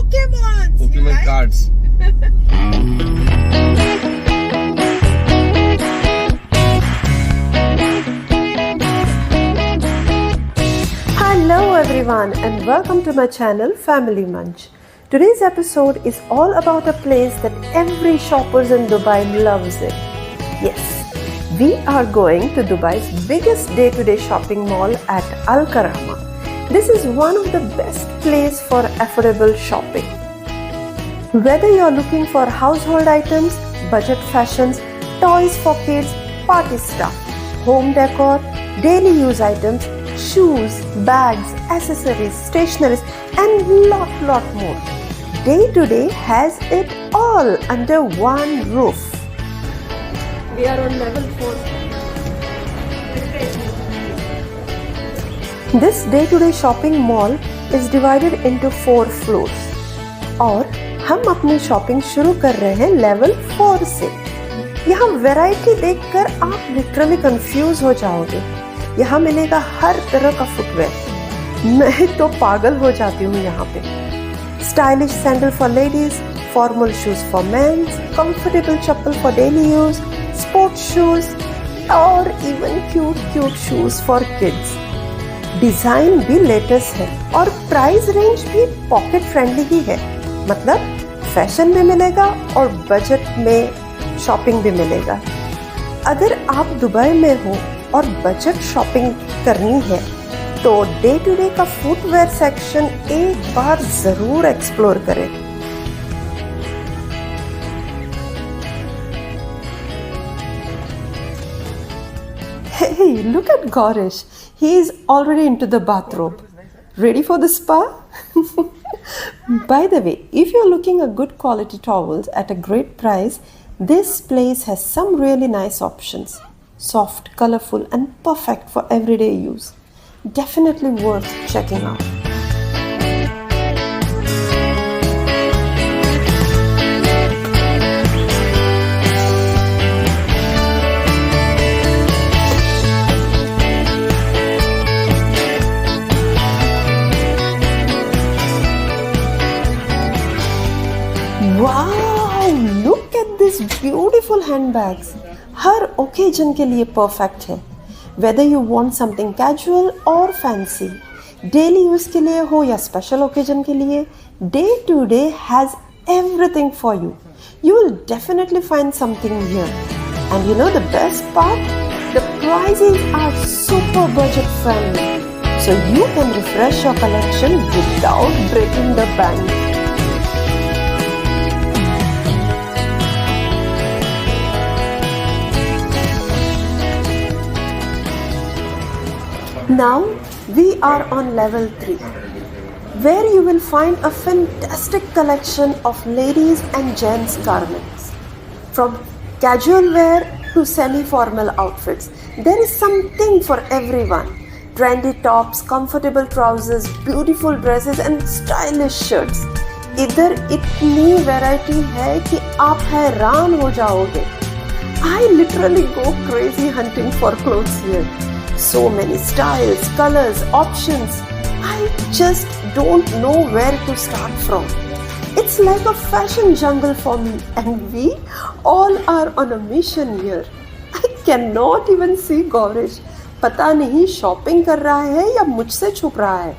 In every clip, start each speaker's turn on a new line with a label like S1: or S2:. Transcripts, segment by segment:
S1: Pokemon cards.
S2: Hello everyone and welcome to my channel Family Munch. Today's episode is all about a place that every shopper in Dubai loves it. Yes, we are going to Dubai's biggest day-to-day shopping mall at Al Karama. This is one of the best places for affordable shopping. Whether you're looking for household items, budget fashions, toys for kids, party stuff, home decor, daily use items, shoes, bags, accessories, stationeries and lot more. Day to Day has it all under one roof. We are on level 4. This day-to-day shopping mall is divided into 4 floors. और हम अपनी shopping शुरू कर रहे हैं level 4 से। यहाँ variety देखकर आप लिटरली कंफ्यूज हो जाओगे। यहाँ मिलेगा हर तरह का फुटवेयर। मैं तो पागल हो जाती हूँ यहाँ पे। Stylish sandal for ladies, formal shoes for mens, comfortable chappal for daily use, sports shoes और even cute shoes for kids. Design भी लेटेस्ट है और प्राइस रेंज भी पॉकेट फ्रेंडली ही है। मतलब फैशन भी मिलेगा और बजट में शॉपिंग भी मिलेगा। अगर आप दुबई में हो और बजट शॉपिंग करनी है तो डे टू डे का फुटवेयर सेक्शन एक बार जरूर एक्सप्लोर करें। Hey, look at Gaurish. He is already into the bathrobe. Ready for the spa? By the way, if you're looking at good quality towels at a great price, this place has some really nice options. Soft, colorful and perfect for everyday use. Definitely worth checking out. Wow! Look at these beautiful handbags. Her occasion के लिए perfect है। Whether you want something casual or fancy, daily use के लिए हो या special occasion के लिए, Day to Day has everything for you. You will definitely find something here. And you know the best part? The prices are super budget friendly. So you can refresh your collection without breaking the bank. Now we are on level 3, where you will find a fantastic collection of ladies and gents garments. From casual wear to semi-formal outfits, there is something for everyone. Trendy tops, comfortable trousers, beautiful dresses and stylish shirts. इधर इतनी variety है कि आप हैरान हो जाओगे। I literally go crazy hunting for clothes here. So many styles, colors, options. I just don't know where to start from. It's like a fashion jungle for me and we all are on a mission here. I cannot even see Gaurish. पता नहीं shopping कर रहा है या मुझसे छुप रहा है।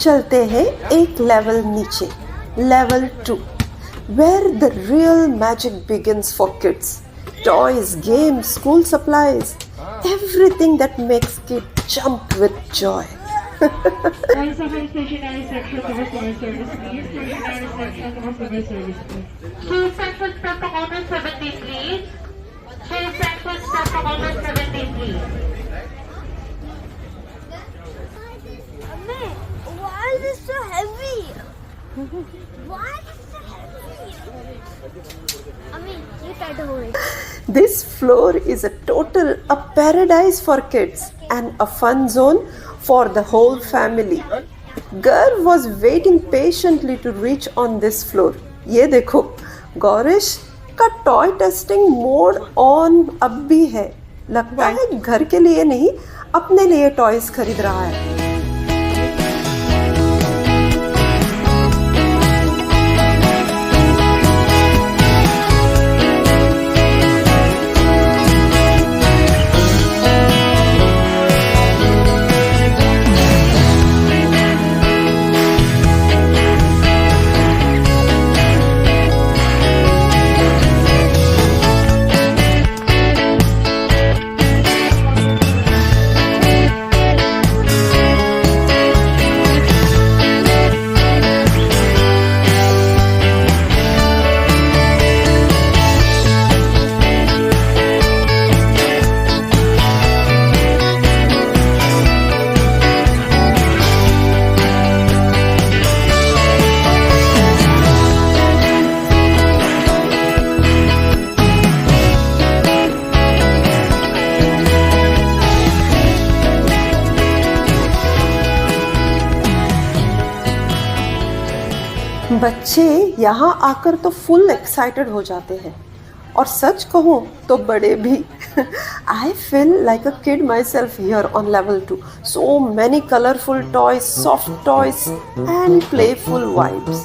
S2: चलते हैं एक लेवल नीचे, level 2, where the real magic begins for kids. Toys, games, school supplies, everything that makes kids jump with joy.
S1: Also, high stationary section for customer service, please. Stationary section for customer service, please. Shoe section protocol 17, please. Shoe section protocol 17, please.
S3: Mummy, why is this so heavy? Why is it so heavy? Mummy, you try to hold it.
S2: This floor is a paradise for kids and a fun zone for the whole family. Garv was waiting patiently to reach on this floor. ये देखो, गौरिश का toy testing mode on अब भी है. लगता है घर के लिए नहीं, अपने लिए टॉयज खरीद रहा है. बच्चे यहाँ आकर तो फुल एक्साइटेड हो जाते हैं, और सच कहूँ तो बड़े भी. I feel like a kid myself here on level 2. So many colorful toys, soft toys and playful vibes.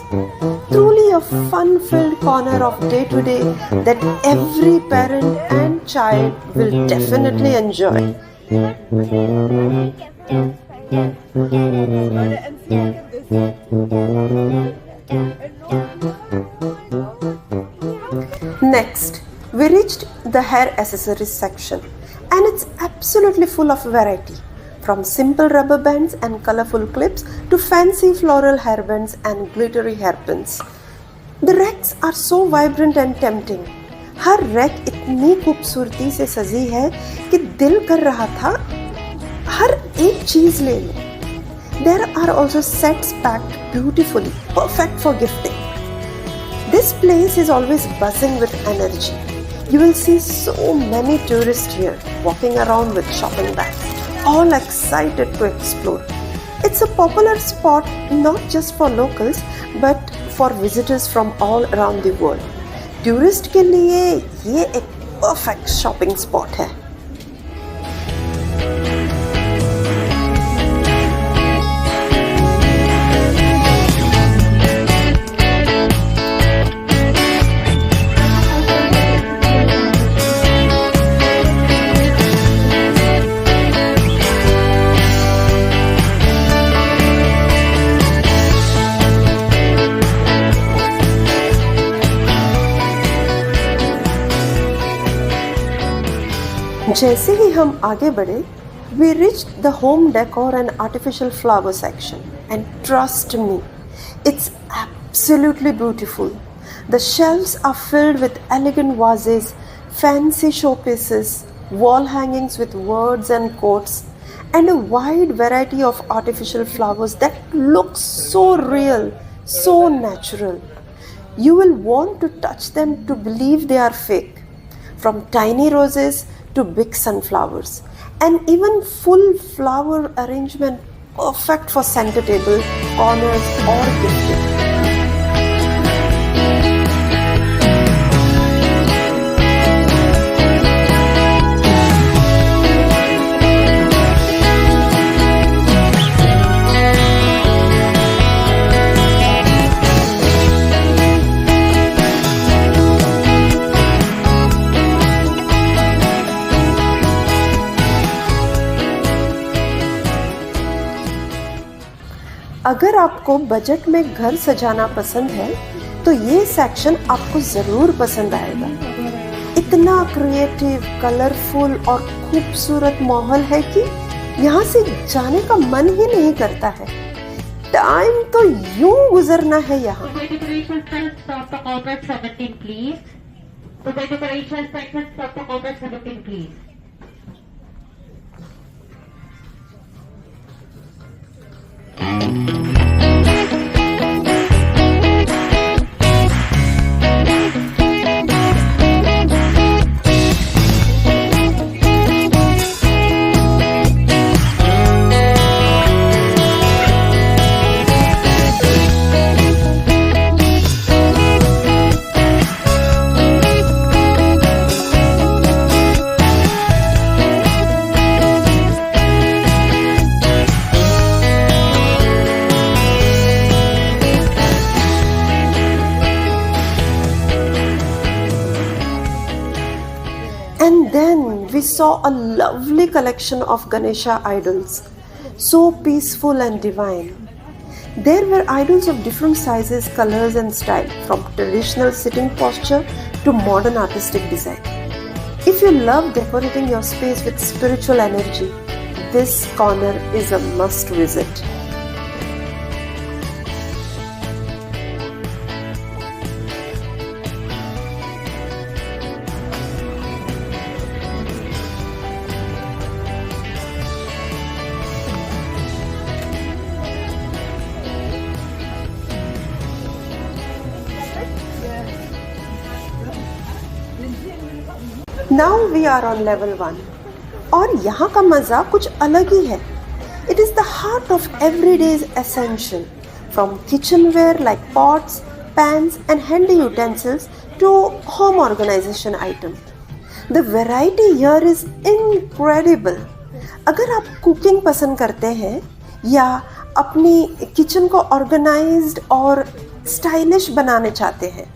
S2: Truly a fun-filled corner of day-to-day that every parent and child will definitely enjoy. Next, we reached the hair accessories section, and it's absolutely full of variety, from simple rubber bands and colorful clips to fancy floral hairbands and glittery hairpins. The racks are so vibrant and tempting. Her rack इतनी खूबसूरती से सजी है कि दिल कर रहा था हर एक चीज ले लूं. There are also sets packed beautifully, perfect for gifting. This place is always buzzing with energy. You will see so many tourists here walking around with shopping bags, all excited to explore. It's a popular spot not just for locals but for visitors from all around the world. Tourist के लिए ये एक perfect shopping spot है. जैसे ही हम आगे बढ़े, we reached the home decor and artificial flower section, and trust me, it's absolutely beautiful. The shelves are filled with elegant vases, fancy showpieces, wall hangings with words and quotes, and a wide variety of artificial flowers that look so real, so natural. You will want to touch them to believe they are fake. From tiny roses to big sunflowers, and even full flower arrangement perfect for center table, corners or gifting. अगर आपको budget में घर सजाना पसंद है तो ये section आपको ज़रूर पसंद आएगा। इतना क्रिएटिव, कलरफुल और खूबसूरत माहौल है कि यहाँ से जाने का मन ही नहीं करता है। टाइम तो यूं गुजरना है यहाँ।
S1: The decoration stand stop the corporate 17 please. The decoration stand stop the corporate 17 please.
S2: And then we saw a lovely collection of Ganesha idols, so peaceful and divine. There were idols of different sizes, colors and style, from traditional sitting posture to modern artistic design. If you love decorating your space with spiritual energy, this corner is a must visit. Now we are on level 1 और यहाँ का मज़ा कुछ अलग ही है. It is the heart of everyday's essential, from kitchenware like pots, pans and handy utensils to home organization item. The variety here is incredible. अगर आप cooking पसंद करते हैं या अपनी किचन को ऑर्गेनाइज्ड और स्टाइलिश बनाने चाहते हैं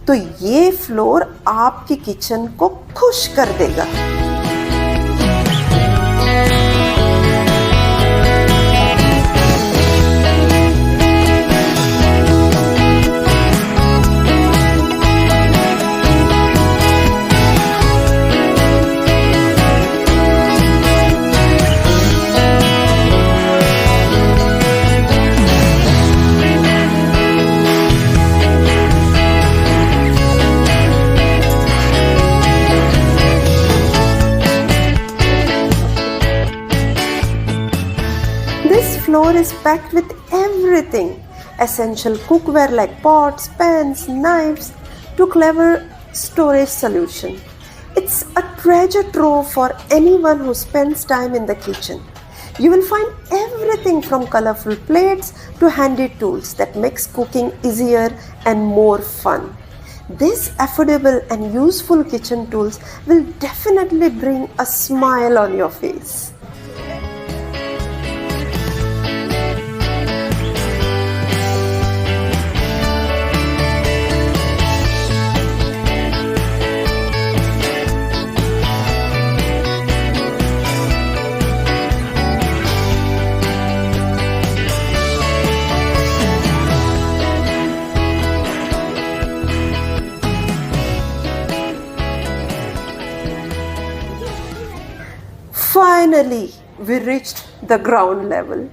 S2: तो ये फ्लोर आपकी किचन को खुश कर देगा. This floor is packed with everything, essential cookware like pots, pans, knives to clever storage solution. It's a treasure trove for anyone who spends time in the kitchen. You will find everything from colorful plates to handy tools that makes cooking easier and more fun. These affordable and useful kitchen tools will definitely bring a smile on your face. Finally, we reached the ground level.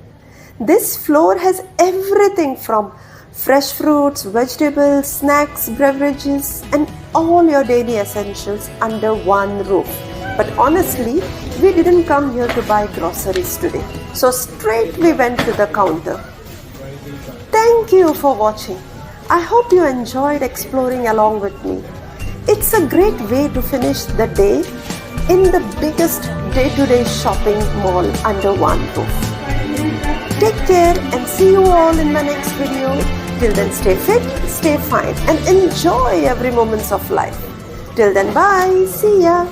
S2: This floor has everything from fresh fruits, vegetables, snacks, beverages, and all your daily essentials under one roof. But honestly, we didn't come here to buy groceries today. So straight we went to the counter. Thank you for watching. I hope you enjoyed exploring along with me. It's a great way to finish the day in the biggest day-to-day shopping mall under one roof. Take care and see you all in my next video. Till then, stay fit, stay fine and enjoy every moment of life. Till then, bye. See ya.